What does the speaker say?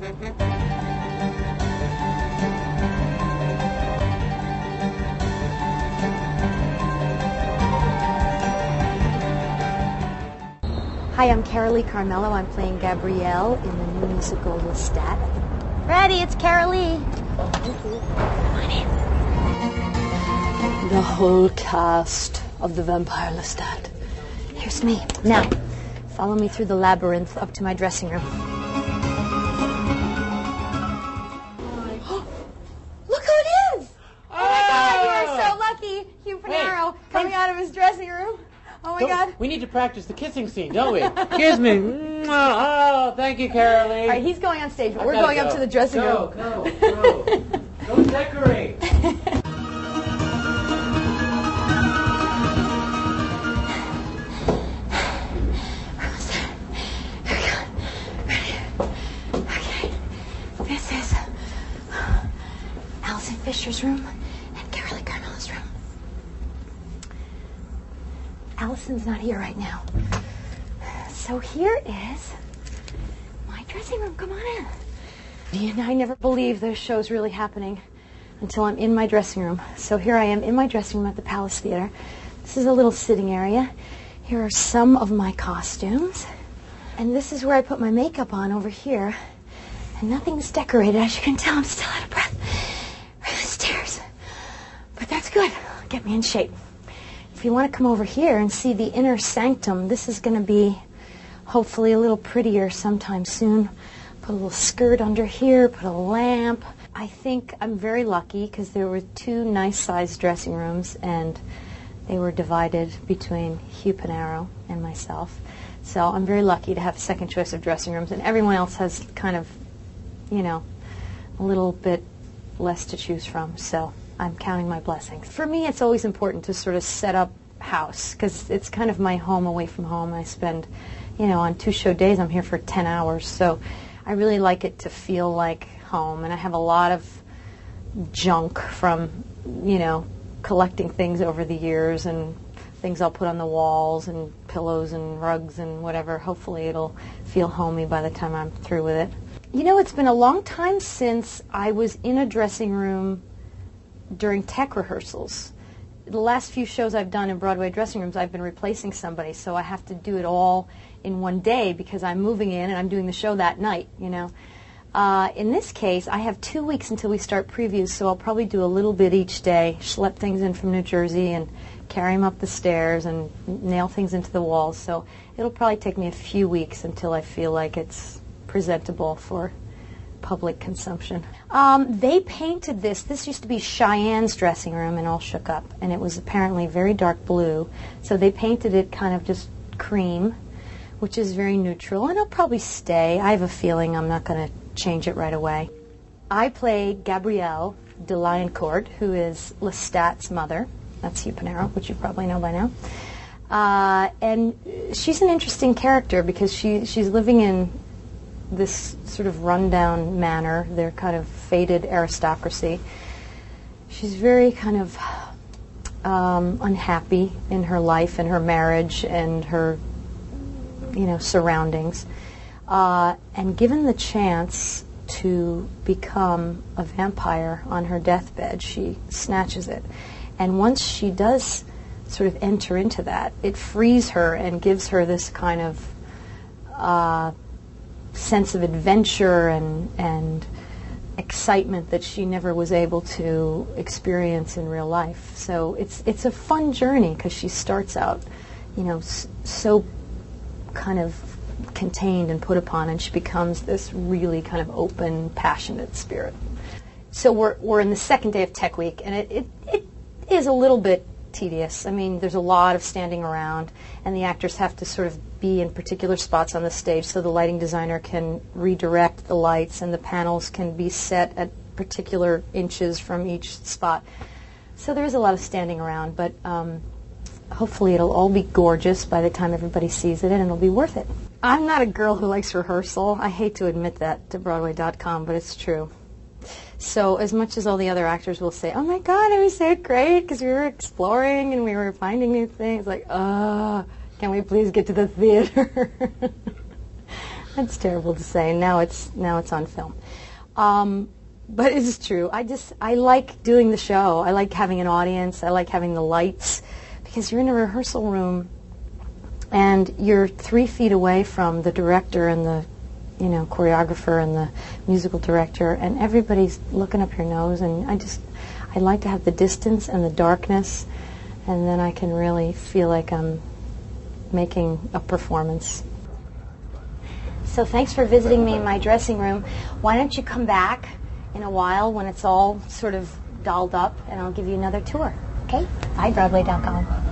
Hi, I'm Carolee Carmelo. I'm playing Gabrielle in the new musical Lestat. Ready, it's Carolee. Thank you. Come on in. The whole cast of the vampire Lestat. Here's me. Now, follow me through the labyrinth up to my dressing room. Look who it is! Oh my God, you are so lucky. Hugh Panaro coming out of his dressing room. Oh my God. We need to practice the kissing scene, don't we? Kiss me. Oh, thank you, Carolee. All right, he's going on stage, but we're going up to the dressing room. Go decorate. This is Allison Fisher's room and Carolee Carmelo's room. Allison's not here right now. So here is my dressing room. Come on in. And I never believe there's shows really happening until I'm in my dressing room. So here I am in my dressing room at the Palace Theater. This is a little sitting area. Here are some of my costumes. And this is where I put my makeup on over here. And nothing's decorated. As you can tell, I'm still out of breath. We're the stairs. But that's good. Get me in shape. If you want to come over here and see the inner sanctum, this is going to be hopefully a little prettier sometime soon. Put a little skirt under here, put a lamp. I think I'm very lucky because there were two nice-sized dressing rooms and they were divided between Hugh Panaro and myself. So I'm very lucky to have a second choice of dressing rooms, and everyone else has kind of, you know, a little bit less to choose from. So I'm counting my blessings. For me, it's always important to sort of set up house because it's kind of my home away from home. I spend, you know, on 2 show days, I'm here for 10 hours. So I really like it to feel like home. And I have a lot of junk from, you know, collecting things over the years and things I'll put on the walls and pillows and rugs and whatever. Hopefully it'll feel homey by the time I'm through with it. You know, it's been a long time since I was in a dressing room during tech rehearsals. The last few shows I've done in Broadway dressing rooms, I've been replacing somebody, so I have to do it all in one day because I'm moving in and I'm doing the show that night, you know. In this case, I have 2 weeks until we start previews, so I'll probably do a little bit each day, schlep things in from New Jersey and carry them up the stairs and nail things into the walls. So it'll probably take me a few weeks until I feel like it's presentable for public consumption. They painted this. This used to be Cheyenne's dressing room in All Shook Up, and it was apparently very dark blue. So they painted it kind of just cream, which is very neutral, and it'll probably stay. I have a feeling I'm not going to change it right away. I play Gabrielle de Lioncourt, who is Lestat's mother. That's Hugh Panaro, which you probably know by now. And she's an interesting character because she's living in this sort of rundown manor. They're kind of faded aristocracy. She's very kind of unhappy in her life and her marriage and her, you know, surroundings. And given the chance to become a vampire on her deathbed, she snatches it. And once she does sort of enter into that, it frees her and gives her this kind of sense of adventure and excitement that she never was able to experience in real life. So it's a fun journey because she starts out, you know, so kind of contained and put upon, and she becomes this really kind of open, passionate spirit. So we're in the second day of Tech Week, and it is a little bit tedious. I mean, there's a lot of standing around, and the actors have to sort of be in particular spots on the stage so the lighting designer can redirect the lights and the panels can be set at particular inches from each spot. So there is a lot of standing around, but hopefully it'll all be gorgeous by the time everybody sees it, and it'll be worth it. I'm not a girl who likes rehearsal. I hate to admit that to Broadway.com, but it's true. So as much as all the other actors will say, oh my God, it was so great because we were exploring and we were finding new things, like, can we please get to the theater? That's terrible to say. Now it's on film. But it is true. I like doing the show. I like having an audience. I like having the lights, because you're in a rehearsal room and you're 3 feet away from the director and the choreographer and the musical director, and everybody's looking up your nose, and I like to have the distance and the darkness, and then I can really feel like I'm making a performance. So thanks for visiting me in my dressing room. Why don't you come back in a while when it's all sort of dolled up, and I'll give you another tour. Okay? Bye, Broadway.com.